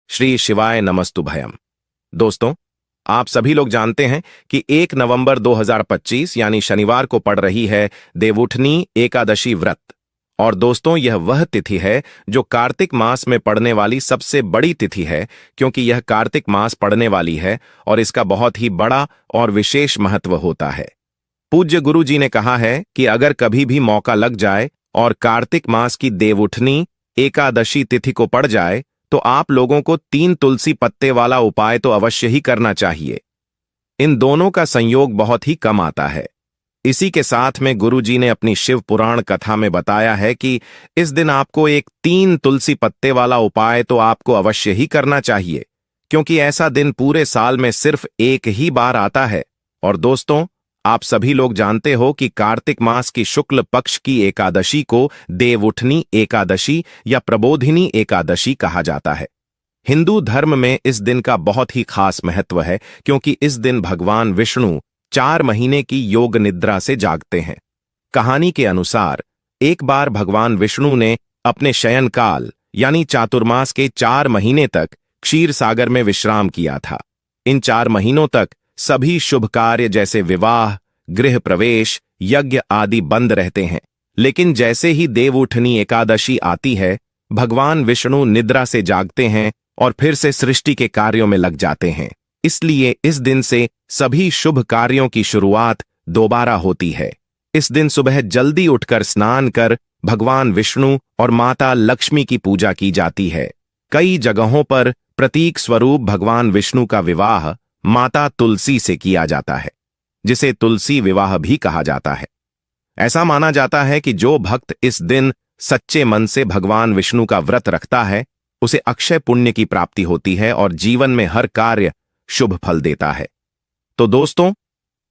श्री शिवाय नमस्तुभयम। दोस्तों, आप सभी लोग जानते हैं कि 1 नवंबर 2025 यानी शनिवार को पड़ रही है देवउठनी एकादशी व्रत। और दोस्तों, यह वह तिथि है जो कार्तिक मास में पड़ने वाली सबसे बड़ी तिथि है, क्योंकि यह कार्तिक मास पड़ने वाली है और इसका बहुत ही बड़ा और विशेष महत्व होता है। पूज्य गुरु जी ने कहा है कि अगर कभी भी मौका लग जाए और कार्तिक मास की देवउठनी एकादशी तिथि को पड़ जाए तो आप लोगों को 3 तुलसी पत्ते वाला उपाय तो अवश्य ही करना चाहिए। इन दोनों का संयोग बहुत ही कम आता है। इसी के साथ में गुरु जी ने अपनी शिव पुराण कथा में बताया है कि इस दिन आपको एक 3 तुलसी पत्ते वाला उपाय तो आपको अवश्य ही करना चाहिए, क्योंकि ऐसा दिन पूरे साल में सिर्फ एक ही बार आता है। और दोस्तों, आप सभी लोग जानते हो कि कार्तिक मास की शुक्ल पक्ष की एकादशी को देवउठनी एकादशी या प्रबोधिनी एकादशी कहा जाता है। हिंदू धर्म में इस दिन का बहुत ही खास महत्व है, क्योंकि इस दिन भगवान विष्णु 4 महीने की योग निद्रा से जागते हैं। कहानी के अनुसार एक बार भगवान विष्णु ने अपने शयन काल यानी चातुर्मास के 4 महीने तक क्षीर सागर में विश्राम किया था। इन 4 महीनों तक सभी शुभ कार्य जैसे विवाह, गृह प्रवेश, यज्ञ आदि बंद रहते हैं। लेकिन जैसे ही देवउठनी एकादशी आती है, भगवान विष्णु निद्रा से जागते हैं और फिर से सृष्टि के कार्यों में लग जाते हैं। इसलिए इस दिन से सभी शुभ कार्यों की शुरुआत दोबारा होती है। इस दिन सुबह जल्दी उठकर स्नान कर भगवान विष्णु और माता लक्ष्मी की पूजा की जाती है। कई जगहों पर प्रतीक स्वरूप भगवान विष्णु का विवाह माता तुलसी से किया जाता है, जिसे तुलसी विवाह भी कहा जाता है। ऐसा माना जाता है कि जो भक्त इस दिन सच्चे मन से भगवान विष्णु का व्रत रखता है, उसे अक्षय पुण्य की प्राप्ति होती है और जीवन में हर कार्य शुभ फल देता है। तो दोस्तों,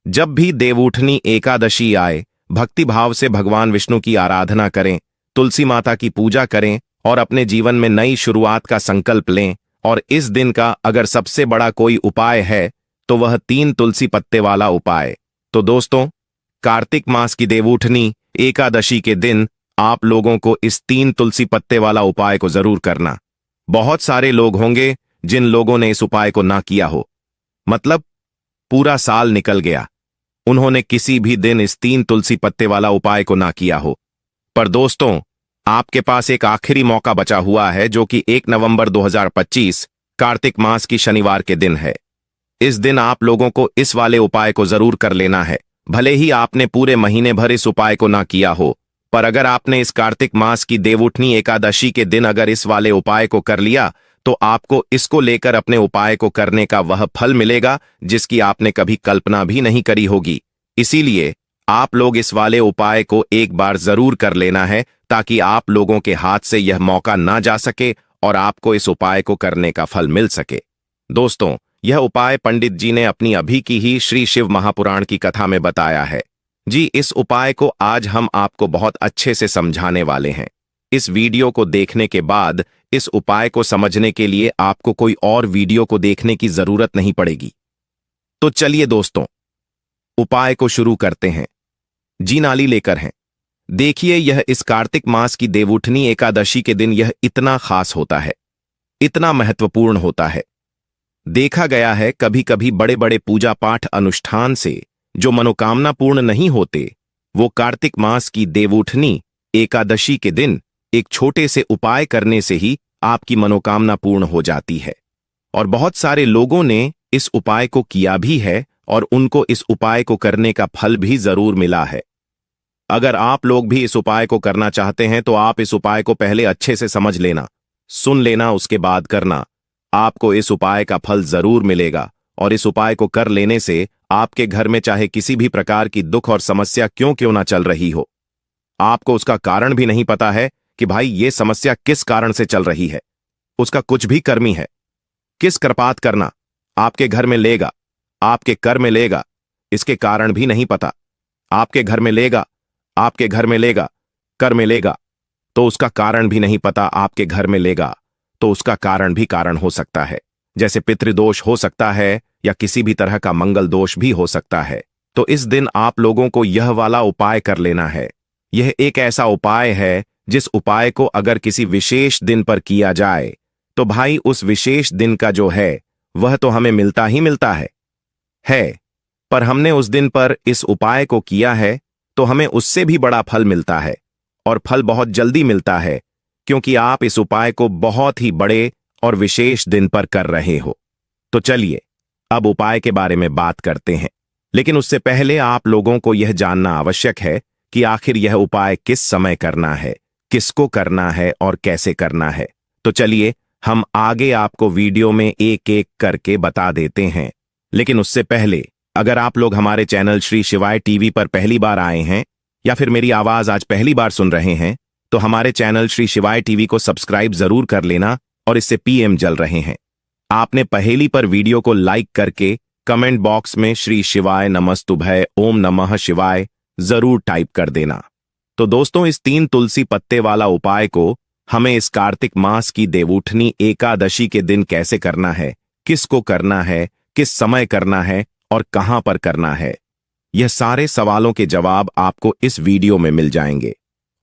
जब भी देवउठनी एकादशी आए, भक्ति भाव से भगवान विष्णु की आराधना करें, तुलसी माता की पूजा करें और अपने जीवन में नई शुरुआत का संकल्प लें। और इस दिन का अगर सबसे बड़ा कोई उपाय है तो वह 3 तुलसी पत्ते वाला उपाय। तो दोस्तों, कार्तिक मास की देवउठनी एकादशी के दिन आप लोगों को इस 3 तुलसी पत्ते वाला उपाय को जरूर करना। बहुत सारे लोग होंगे जिन लोगों ने इस उपाय को ना किया हो, मतलब पूरा साल निकल गया, उन्होंने किसी भी दिन इस 3 तुलसी पत्ते वाला उपाय को ना किया हो। पर दोस्तों, आपके पास एक आखिरी मौका बचा हुआ है, जो कि 1 नवंबर 2025 कार्तिक मास की शनिवार के दिन है। इस दिन आप लोगों को इस वाले उपाय को जरूर कर लेना है। भले ही आपने पूरे महीने भर इस उपाय को ना किया हो, पर अगर आपने इस कार्तिक मास की देवउठनी एकादशी के दिन अगर इस वाले उपाय को कर लिया, तो आपको इसको लेकर अपने उपाय को करने का वह फल मिलेगा जिसकी आपने कभी कल्पना भी नहीं करी होगी। इसीलिए आप लोग इस वाले उपाय को एक बार जरूर कर लेना है, ताकि आप लोगों के हाथ से यह मौका ना जा सके और आपको इस उपाय को करने का फल मिल सके। दोस्तों, यह उपाय पंडित जी ने अपनी अभी की ही श्री शिव महापुराण की कथा में बताया है। जी, इस उपाय को आज हम आपको बहुत अच्छे से समझाने वाले हैं। इस वीडियो को देखने के बाद इस उपाय को समझने के लिए आपको कोई और वीडियो को देखने की जरूरत नहीं पड़ेगी। तो चलिए दोस्तों, उपाय को शुरू करते हैं। जी, नाली लेकर हैं। देखिए, यह इस कार्तिक मास की देवउठनी एकादशी के दिन यह इतना खास होता है, इतना महत्वपूर्ण होता है। देखा गया है कभी कभी बड़े बड़े पूजा पाठ अनुष्ठान से जो मनोकामना पूर्ण नहीं होते, वो कार्तिक मास की देवउठनी एकादशी के दिन एक छोटे से उपाय करने से ही आपकी मनोकामना पूर्ण हो जाती है। और बहुत सारे लोगों ने इस उपाय को किया भी है और उनको इस उपाय को करने का फल भी जरूर मिला है। अगर आप लोग भी इस उपाय को करना चाहते हैं तो आप इस उपाय को पहले अच्छे से समझ लेना, सुन लेना, उसके बाद करना। आपको इस उपाय का फल जरूर मिलेगा और इस उपाय को कर लेने से आपके घर में चाहे किसी भी प्रकार की दुख और समस्या क्यों ना चल रही हो, आपको उसका कारण भी नहीं पता है कि भाई ये समस्या किस कारण से चल रही है, उसका कुछ भी कर्मी है, किस कृपात करना आपके घर में लेगा, आपके कर में लेगा, इसके कारण भी नहीं पता। आपके घर में लेगा, आपके घर में लेगा, कर में लेगा, तो उसका कारण भी नहीं पता। आपके घर में लेगा तो उसका कारण भी कारण हो सकता है, जैसे पितृदोष हो सकता है या किसी भी तरह का मंगल दोष भी हो सकता है। तो इस दिन आप लोगों को यह वाला उपाय कर लेना है। यह एक ऐसा उपाय है जिस उपाय को अगर किसी विशेष दिन पर किया जाए तो भाई उस विशेष दिन का जो है वह तो हमें मिलता ही मिलता है। पर हमने उस दिन पर इस उपाय को किया है तो हमें उससे भी बड़ा फल मिलता है, और फल बहुत जल्दी मिलता है, क्योंकि आप इस उपाय को बहुत ही बड़े और विशेष दिन पर कर रहे हो। तो चलिए अब उपाय के बारे में बात करते हैं, लेकिन उससे पहले आप लोगों को यह जानना आवश्यक है कि आखिर यह उपाय किस समय करना है, किसको करना है और कैसे करना है। तो चलिए हम आगे आपको वीडियो में एक एक करके बता देते हैं। लेकिन उससे पहले अगर आप लोग हमारे चैनल श्री शिवाय टीवी पर पहली बार आए हैं या फिर मेरी आवाज आज पहली बार सुन रहे हैं, तो हमारे चैनल श्री शिवाय टीवी को सब्सक्राइब जरूर कर लेना और इससे पीएम जल रहे हैं। आपने पहेली पर वीडियो को लाइक करके कमेंट बॉक्स में श्री शिवाय नमस्तुभय ओम नमः शिवाय जरूर टाइप कर देना। तो दोस्तों, इस 3 तुलसी पत्ते वाला उपाय को हमें इस कार्तिक मास की देवउठनी एकादशी के दिन कैसे करना है, किसको करना है, किस समय करना है और कहां पर करना है, यह सारे सवालों के जवाब आपको इस वीडियो में मिल जाएंगे।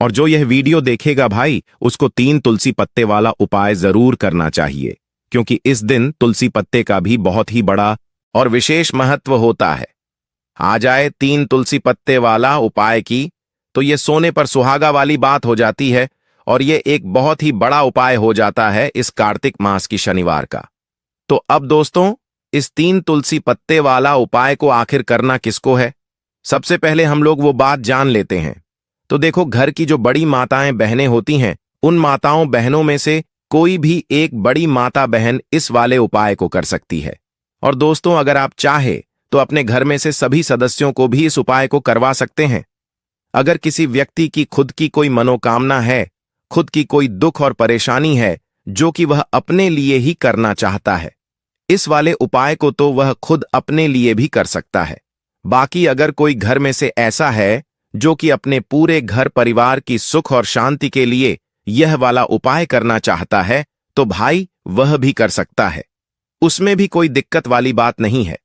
और जो यह वीडियो देखेगा भाई, उसको 3 तुलसी पत्ते वाला उपाय जरूर करना चाहिए, क्योंकि इस दिन तुलसी पत्ते का भी बहुत ही बड़ा और विशेष महत्व होता है। आ जाए 3 तुलसी पत्ते वाला उपाय की तो यह सोने पर सुहागा वाली बात हो जाती है, और यह एक बहुत ही बड़ा उपाय हो जाता है इस कार्तिक मास की शनिवार का। तो अब दोस्तों, इस 3 तुलसी पत्ते वाला उपाय को आखिर करना किसको है, सबसे पहले हम लोग वो बात जान लेते हैं। तो देखो, घर की जो बड़ी माताएं बहनें होती हैं, उन माताओं बहनों में से कोई भी एक बड़ी माता बहन इस वाले उपाय को कर सकती है। और दोस्तों, अगर आप चाहे तो अपने घर में से सभी सदस्यों को भी इस उपाय को करवा सकते हैं। अगर किसी व्यक्ति की खुद की कोई मनोकामना है, खुद की कोई दुख और परेशानी है जो कि वह अपने लिए ही करना चाहता है, इस वाले उपाय को तो वह खुद अपने लिए भी कर सकता है। बाकी अगर कोई घर में से ऐसा है जो कि अपने पूरे घर परिवार की सुख और शांति के लिए यह वाला उपाय करना चाहता है, तो भाई वह भी कर सकता है। उसमें भी कोई दिक्कत वाली बात नहीं है।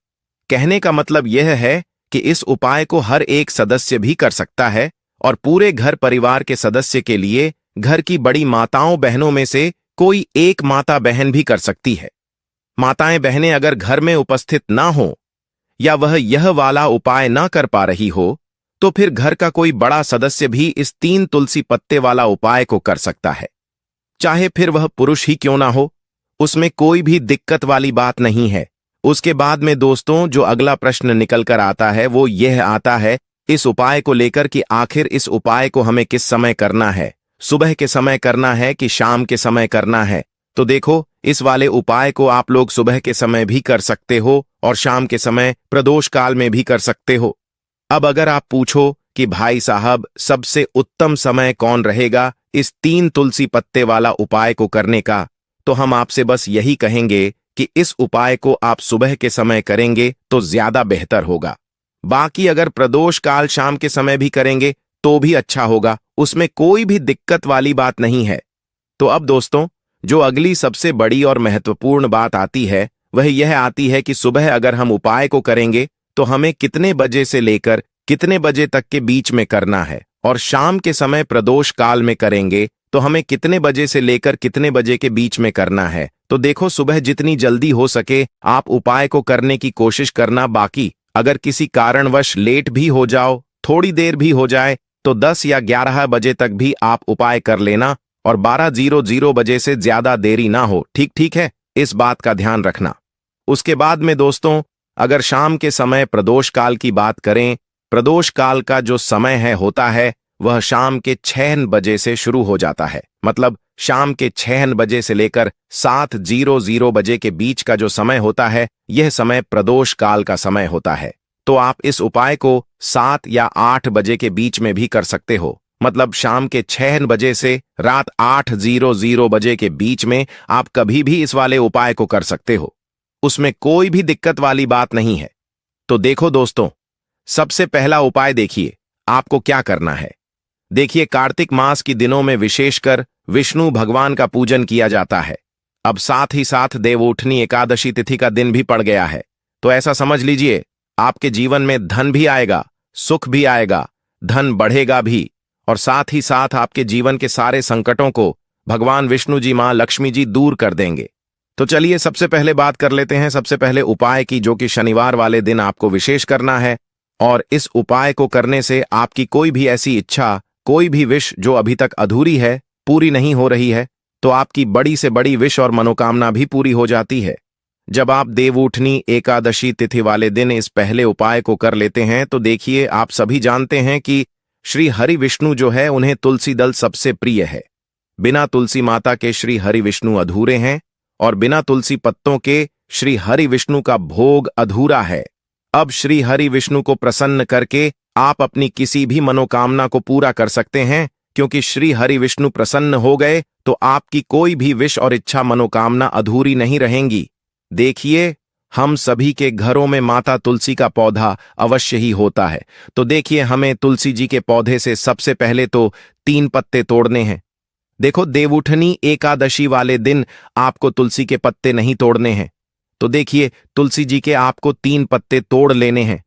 कहने का मतलब यह है कि इस उपाय को हर एक सदस्य भी कर सकता है, और पूरे घर परिवार के सदस्य के लिए घर की बड़ी माताओं बहनों में से कोई एक माता बहन भी कर सकती है। माताएं बहनें अगर घर में उपस्थित ना हो या वह यह वाला उपाय ना कर पा रही हो, तो फिर घर का कोई बड़ा सदस्य भी इस 3 तुलसी पत्ते वाला उपाय को कर सकता है, चाहे फिर वह पुरुष ही क्यों ना हो। उसमें कोई भी दिक्कत वाली बात नहीं है। उसके बाद में दोस्तों, जो अगला प्रश्न निकल कर आता है वो यह आता है इस उपाय को लेकर कि आखिर इस उपाय को हमें किस समय करना है, सुबह के समय करना है कि शाम के समय करना है। तो देखो, इस वाले उपाय को आप लोग सुबह के समय भी कर सकते हो और शाम के समय प्रदोष काल में भी कर सकते हो। अब अगर आप पूछो कि भाई साहब सबसे उत्तम समय कौन रहेगा इस 3 तुलसी पत्ते वाला उपाय को करने का, तो हम आपसे बस यही कहेंगे कि इस उपाय को आप सुबह के समय करेंगे तो ज्यादा बेहतर होगा। बाकी अगर प्रदोष काल शाम के समय भी करेंगे तो भी अच्छा होगा, उसमें कोई भी दिक्कत वाली बात नहीं है। तो अब दोस्तों, जो अगली सबसे बड़ी और महत्वपूर्ण बात आती है वह यह आती है कि सुबह अगर हम उपाय को करेंगे तो हमें कितने बजे से लेकर कितने बजे तक के बीच में करना है, और शाम के समय प्रदोष काल में करेंगे तो हमें कितने बजे से लेकर कितने बजे के बीच में करना है। तो देखो, सुबह जितनी जल्दी हो सके आप उपाय को करने की कोशिश करना। बाकी अगर किसी कारणवश लेट भी हो जाओ, थोड़ी देर भी हो जाए, तो 10 या 11 बजे तक भी आप उपाय कर लेना, और 12:00 बजे से ज्यादा देरी ना हो। ठीक है, इस बात का ध्यान रखना। उसके बाद में दोस्तों, अगर शाम के समय प्रदोष काल की बात करें, प्रदोष काल का जो समय होता है वह शाम के 6 बजे से शुरू हो जाता है। मतलब शाम के 6 बजे से लेकर 7:00 बजे के बीच का जो समय होता है, यह समय प्रदोष काल का समय होता है। तो आप इस उपाय को 7 या 8 बजे के बीच में भी कर सकते हो। मतलब शाम के 6 बजे से रात 8:00 बजे के बीच में आप कभी भी इस वाले उपाय को कर सकते हो। उसमें कोई भी दिक्कत वाली बात नहीं है। तो देखो दोस्तों, सबसे पहला उपाय देखिए आपको क्या करना है। देखिए, कार्तिक मास की दिनों में विशेषकर विष्णु भगवान का पूजन किया जाता है। अब साथ ही साथ देवउठनी एकादशी तिथि का दिन भी पड़ गया है। तो ऐसा समझ लीजिए, आपके जीवन में धन भी आएगा, सुख भी आएगा, धन बढ़ेगा भी, और साथ ही साथ आपके जीवन के सारे संकटों को भगवान विष्णु जी, मां लक्ष्मी जी दूर कर देंगे। तो चलिए सबसे पहले बात कर लेते हैं सबसे पहले उपाय की, जो कि शनिवार वाले दिन आपको विशेष करना है। और इस उपाय को करने से आपकी कोई भी ऐसी इच्छा, कोई भी विश जो अभी तक अधूरी है, पूरी नहीं हो रही है, तो आपकी बड़ी से बड़ी विश और मनोकामना भी पूरी हो जाती है। जब आप देवउठनी एकादशी तिथि वाले दिन इस पहले उपाय को कर लेते हैं तो देखिए, आप सभी जानते हैं कि श्री हरि विष्णु जो है, उन्हें तुलसी दल सबसे प्रिय है। बिना तुलसी माता के श्री हरि विष्णु अधूरे हैं और बिना तुलसी पत्तों के श्री हरि विष्णु का भोग अधूरा है। अब श्री हरि विष्णु को प्रसन्न करके आप अपनी किसी भी मनोकामना को पूरा कर सकते हैं, क्योंकि श्री हरि विष्णु प्रसन्न हो गए तो आपकी कोई भी विश और इच्छा मनोकामना अधूरी नहीं रहेंगी। देखिए, हम सभी के घरों में माता तुलसी का पौधा अवश्य ही होता है। तो देखिए, हमें तुलसी जी के पौधे से सबसे पहले तो 3 पत्ते तोड़ने हैं। देखो, देवउठनी एकादशी वाले दिन आपको तुलसी के पत्ते नहीं तोड़ने हैं। तो देखिए, तुलसी जी के आपको 3 पत्ते तोड़ लेने हैं।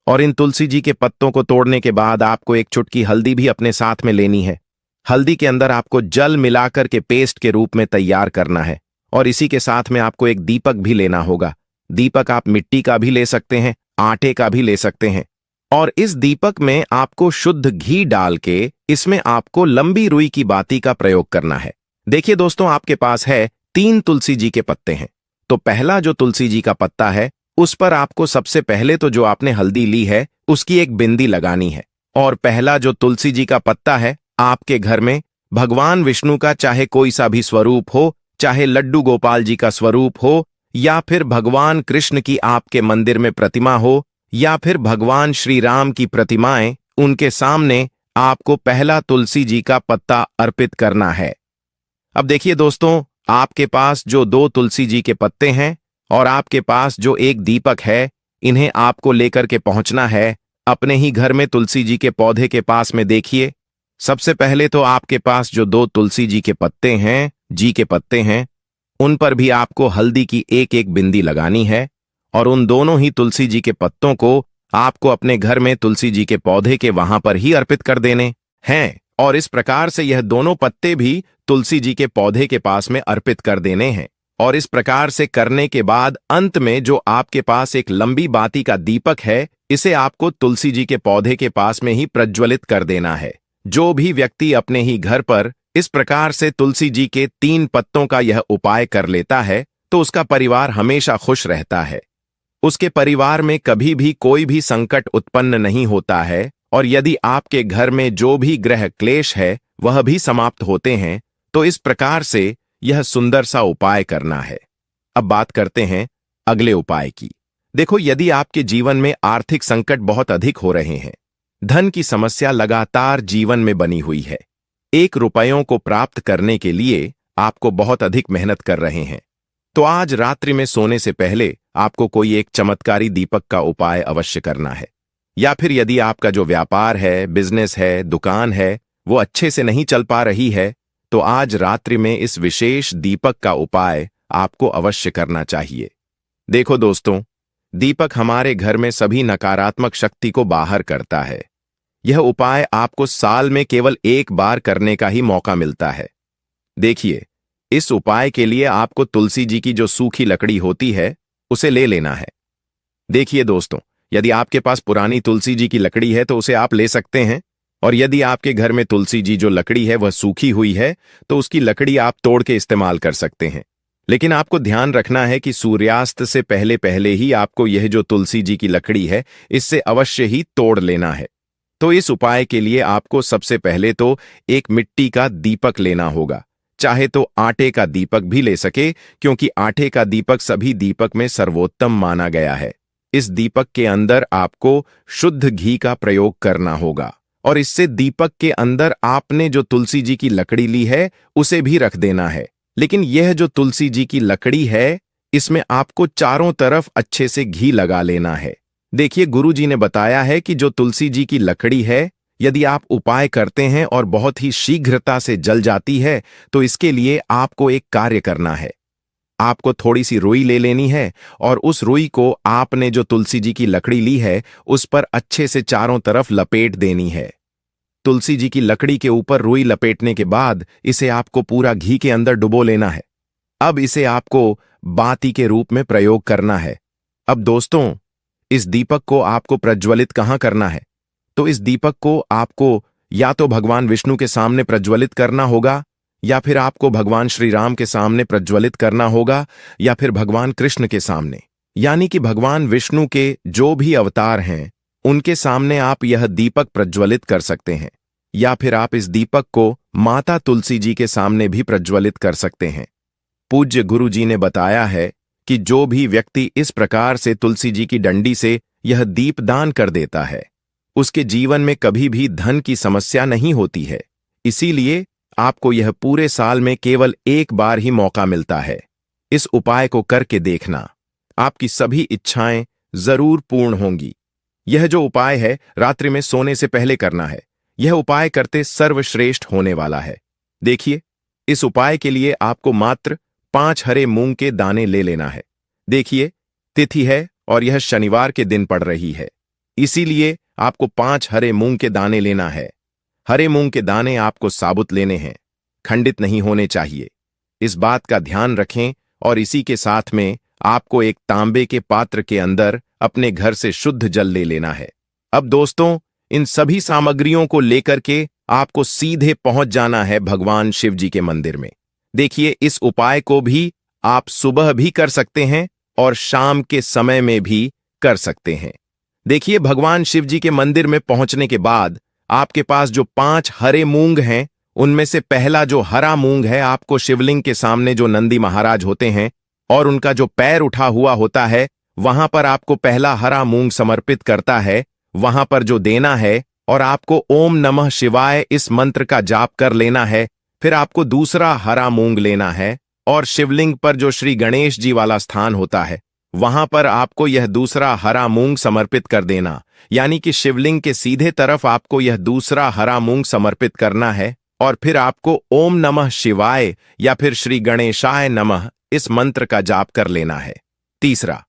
और इन तुलसी जी के पत्तों को तोड़ने के बाद आपको एक चुटकी हल्दी भी अपने साथ में लेनी है। हल्दी के अंदर आपको जल मिलाकर के पेस्ट के रूप में तैयार करना है। और इसी के साथ में आपको एक दीपक भी लेना होगा। दीपक आप मिट्टी का भी ले सकते हैं, आटे का भी ले सकते हैं। और इस दीपक में आपको शुद्ध घी डाल के इसमें आपको लंबी रुई की बाती का प्रयोग करना है। देखिए दोस्तों, आपके पास है 3 तुलसी जी के पत्ते हैं। तो पहला जो तुलसी जी का पत्ता है, उस पर आपको सबसे पहले तो जो आपने हल्दी ली है उसकी एक बिंदी लगानी है। और पहला जो तुलसी जी का पत्ता है, आपके घर में भगवान विष्णु का चाहे कोई सा भी स्वरूप हो, चाहे लड्डू गोपाल जी का स्वरूप हो, या फिर भगवान कृष्ण की आपके मंदिर में प्रतिमा हो, या फिर भगवान श्री राम की प्रतिमाएं, उनके सामने आपको पहला तुलसी जी का पत्ता अर्पित करना है। अब देखिए दोस्तों, आपके पास जो 2 तुलसी जी के पत्ते हैं और आपके पास जो एक दीपक है, इन्हें आपको लेकर के पहुंचना है अपने ही घर में तुलसी जी के पौधे के पास में। देखिए, सबसे पहले तो आपके पास जो 2 तुलसी जी के पत्ते हैं, उन पर भी आपको हल्दी की एक एक बिंदी लगानी है। और उन दोनों ही तुलसी जी के पत्तों को आपको अपने घर में तुलसी जी के पौधे के वहां पर ही अर्पित कर देने हैं। और इस प्रकार से यह दोनों पत्ते भी तुलसी जी के पौधे के पास में अर्पित कर देने हैं। और इस प्रकार से करने के बाद अंत में जो आपके पास एक लंबी बाती का दीपक है, इसे आपको तुलसी जी के पौधे के पास में ही प्रज्वलित कर देना है। जो भी व्यक्ति अपने ही घर पर इस प्रकार से तुलसी जी के 3 पत्तों का यह उपाय कर लेता है, तो उसका परिवार हमेशा खुश रहता है। उसके परिवार में कभी भी कोई भी संकट उत्पन्न नहीं होता है। और यदि आपके घर में जो भी ग्रह क्लेश है, वह भी समाप्त होते हैं। तो इस प्रकार से यह सुंदर सा उपाय करना है। अब बात करते हैं अगले उपाय की। देखो, यदि आपके जीवन में आर्थिक संकट बहुत अधिक हो रहे हैं, धन की समस्या लगातार जीवन में बनी हुई है, 1 रुपयों को प्राप्त करने के लिए आपको बहुत अधिक मेहनत कर रहे हैं, तो आज रात्रि में सोने से पहले आपको कोई एक चमत्कारी दीपक का उपाय अवश्य करना है। या फिर यदि आपका जो व्यापार है, बिजनेस है, दुकान है, वो अच्छे से नहीं चल पा रही है, तो आज रात्रि में इस विशेष दीपक का उपाय आपको अवश्य करना चाहिए। देखो दोस्तों, दीपक हमारे घर में सभी नकारात्मक शक्ति को बाहर करता है। यह उपाय आपको साल में केवल 1 बार करने का ही मौका मिलता है। देखिए, इस उपाय के लिए आपको तुलसी जी की जो सूखी लकड़ी होती है, उसे ले लेना है। देखिए दोस्तों, यदि आपके पास पुरानी तुलसी जी की लकड़ी है तो उसे आप ले सकते हैं। और यदि आपके घर में तुलसी जी जो लकड़ी है वह सूखी हुई है, तो उसकी लकड़ी आप तोड़ के इस्तेमाल कर सकते हैं। लेकिन आपको ध्यान रखना है कि सूर्यास्त से पहले पहले ही आपको यह जो तुलसी जी की लकड़ी है, इससे अवश्य ही तोड़ लेना है। तो इस उपाय के लिए आपको सबसे पहले तो एक मिट्टी का दीपक लेना होगा। चाहे तो आटे का दीपक भी ले सके, क्योंकि आटे का दीपक सभी दीपक में सर्वोत्तम माना गया है। इस दीपक के अंदर आपको शुद्ध घी का प्रयोग करना होगा। और इससे दीपक के अंदर आपने जो तुलसी जी की लकड़ी ली है, उसे भी रख देना है। लेकिन यह जो तुलसी जी की लकड़ी है, इसमें आपको चारों तरफ अच्छे से घी लगा लेना है। देखिए, गुरु जी ने बताया है कि जो तुलसी जी की लकड़ी है, यदि आप उपाय करते हैं और बहुत ही शीघ्रता से जल जाती है, तो इसके लिए आपको एक कार्य करना है। आपको थोड़ी सी रुई ले लेनी है और उस रुई को आपने जो तुलसी जी की लकड़ी ली है, उस पर अच्छे से चारों तरफ लपेट देनी है। तुलसी जी की लकड़ी के ऊपर रुई लपेटने के बाद इसे आपको पूरा घी के अंदर डुबो लेना है। अब इसे आपको बाती के रूप में प्रयोग करना है। अब दोस्तों, इस दीपक को आपको प्रज्वलित कहाँ करना है? तो इस दीपक को आपको या तो भगवान विष्णु के सामने प्रज्वलित करना होगा, या फिर आपको भगवान श्री राम के सामने प्रज्वलित करना होगा, या फिर भगवान कृष्ण के सामने, यानी कि भगवान विष्णु के जो भी अवतार हैं उनके सामने आप यह दीपक प्रज्वलित कर सकते हैं। या फिर आप इस दीपक को माता तुलसी जी के सामने भी प्रज्वलित कर सकते हैं। पूज्य गुरु जी ने बताया है कि जो भी व्यक्ति इस प्रकार से तुलसी जी की डंडी से यह दीप दान कर देता है, उसके जीवन में कभी भी धन की समस्या नहीं होती है। इसीलिए आपको यह पूरे साल में केवल एक बार ही मौका मिलता है। इस उपाय को करके देखना, आपकी सभी इच्छाएं जरूर पूर्ण होंगी। यह जो उपाय है रात्रि में सोने से पहले करना है। यह उपाय करते सर्वश्रेष्ठ होने वाला है। देखिए, इस उपाय के लिए आपको मात्र 5 हरे मूंग के दाने ले लेना है। देखिए, तिथि है और यह शनिवार के दिन पड़ रही है, इसीलिए आपको 5 हरे मूंग के दाने लेना है। हरे मूंग के दाने आपको साबुत लेने हैं, खंडित नहीं होने चाहिए। इस बात का ध्यान रखें। और इसी के साथ में आपको एक तांबे के पात्र के अंदर अपने घर से शुद्ध जल ले लेना है। अब दोस्तों, इन सभी सामग्रियों को लेकर के आपको सीधे पहुंच जाना है भगवान शिव जी के मंदिर में। देखिए, इस उपाय को भी आप सुबह भी कर सकते हैं और शाम के समय में भी कर सकते हैं। देखिए, भगवान शिव जी के मंदिर में पहुंचने के बाद आपके पास जो 5 हरे मूंग हैं, उनमें से पहला जो हरा मूंग है, आपको शिवलिंग के सामने जो नंदी महाराज होते हैं और उनका जो पैर उठा हुआ होता है, वहां पर आपको पहला हरा मूंग समर्पित करता है, वहां पर जो देना है। और आपको ओम नमः शिवाय इस मंत्र का जाप कर लेना है। फिर आपको दूसरा हरा मूंग लेना है और शिवलिंग पर जो श्री गणेश जी वाला स्थान होता है, वहां पर आपको यह दूसरा हरा मूंग समर्पित कर देना। यानी कि शिवलिंग के सीधे तरफ आपको यह दूसरा हरा मूंग समर्पित करना है। और फिर आपको ओम नमः शिवाय या फिर श्री गणेशाय नमः इस मंत्र का जाप कर लेना है। तीसरा,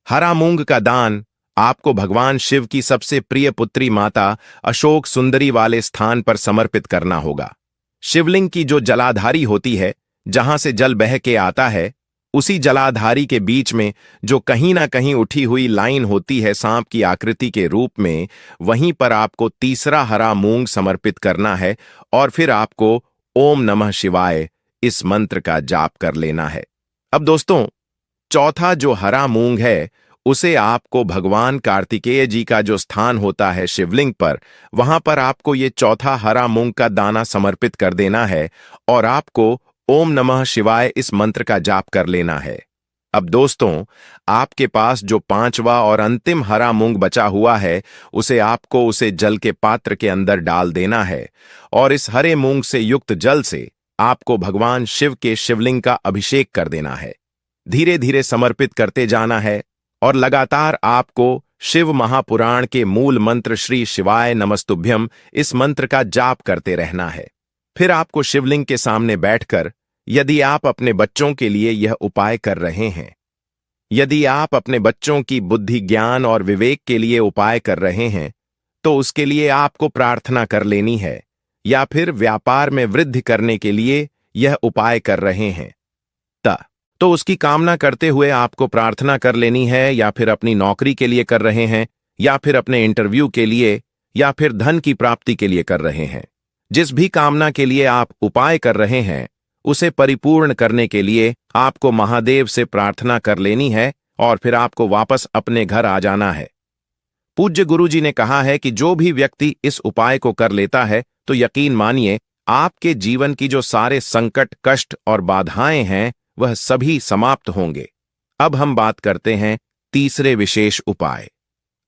हरा मूंग का दान आपको भगवान शिव की सबसे प्रिय पुत्री माता अशोक सुंदरी वाले स्थान पर समर्पित करना होगा। शिवलिंग की जो जलाधारी होती है, जहां से जल बह के आता है, उसी जलाधारी के बीच में जो कहीं ना कहीं उठी हुई लाइन होती है सांप की आकृति के रूप में, वहीं पर आपको तीसरा हरा मूंग समर्पित करना है। और फिर आपको ओम नमः शिवाय इस मंत्र का जाप कर लेना है। अब दोस्तों, चौथा जो हरा मूंग है, उसे आपको भगवान कार्तिकेय जी का जो स्थान होता है शिवलिंग पर, वहां पर आपको ये चौथा हरा मूंग का दाना समर्पित कर देना है और आपको ओम नमः शिवाय इस मंत्र का जाप कर लेना है। अब दोस्तों, आपके पास जो 5वां और अंतिम हरा मूंग बचा हुआ है, उसे जल के पात्र के अंदर डाल देना है और इस हरे मूंग से युक्त जल से आपको भगवान शिव के शिवलिंग का अभिषेक कर देना है। धीरे धीरे समर्पित करते जाना है और लगातार आपको शिव महापुराण के मूल मंत्र श्री शिवाय नमस्तुभ्यम इस मंत्र का जाप करते रहना है। फिर आपको शिवलिंग के सामने बैठकर, यदि आप अपने बच्चों के लिए यह उपाय कर रहे हैं, यदि आप अपने बच्चों की बुद्धि, ज्ञान और विवेक के लिए उपाय कर रहे हैं, तो उसके लिए आपको प्रार्थना कर लेनी है। या फिर व्यापार में वृद्धि करने के लिए यह उपाय कर रहे हैं तो उसकी कामना करते हुए आपको प्रार्थना कर लेनी है। या फिर अपनी नौकरी के लिए कर रहे हैं, या फिर अपने इंटरव्यू के लिए, या फिर धन की प्राप्ति के लिए कर रहे हैं। जिस भी कामना के लिए आप उपाय कर रहे हैं, उसे परिपूर्ण करने के लिए आपको महादेव से प्रार्थना कर लेनी है और फिर आपको वापस अपने घर आ जाना है। पूज्य गुरु जी ने कहा है कि जो भी व्यक्ति इस उपाय को कर लेता है, तो यकीन मानिए आपके जीवन की जो सारे संकट, कष्ट और बाधाएं हैं, वह सभी समाप्त होंगे। अब हम बात करते हैं तीसरे विशेष उपाय।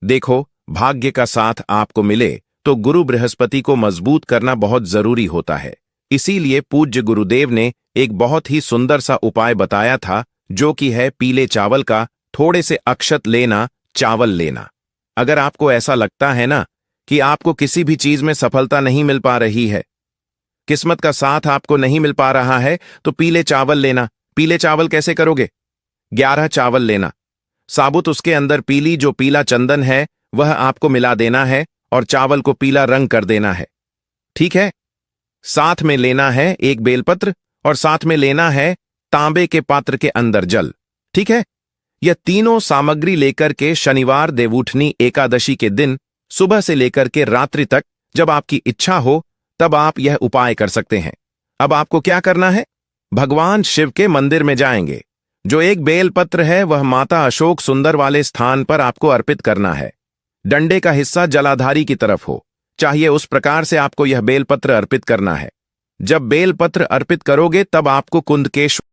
देखो, भाग्य का साथ आपको मिले तो गुरु बृहस्पति को मजबूत करना बहुत जरूरी होता है। इसीलिए पूज्य गुरुदेव ने एक बहुत ही सुंदर सा उपाय बताया था, जो कि है पीले चावल का थोड़े से अक्षत लेना, चावल लेना। अगर आपको ऐसा लगता है ना कि आपको किसी भी चीज में सफलता नहीं मिल पा रही है, किस्मत का साथ आपको नहीं मिल पा रहा है, तो पीले चावल लेना। पीले चावल कैसे करोगे? 11 चावल लेना, साबुत उसके अंदर पीली जो पीला चंदन है वह आपको मिला देना है और चावल को पीला रंग कर देना है। ठीक है। साथ में लेना है एक बेलपत्र और साथ में लेना है तांबे के पात्र के अंदर जल। ठीक है। यह तीनों सामग्री लेकर के शनिवार देवउठनी एकादशी के दिन सुबह से लेकर के रात्रि तक जब आपकी इच्छा हो तब आप यह उपाय कर सकते हैं। अब आपको क्या करना है? भगवान शिव के मंदिर में जाएंगे। जो एक बेलपत्र है वह माता अशोक सुंदर वाले स्थान पर आपको अर्पित करना है। डंडे का हिस्सा जलाधारी की तरफ हो, चाहिए उस प्रकार से आपको यह बेलपत्र अर्पित करना है। जब बेलपत्र अर्पित करोगे तब आपको कुंदकेश्वर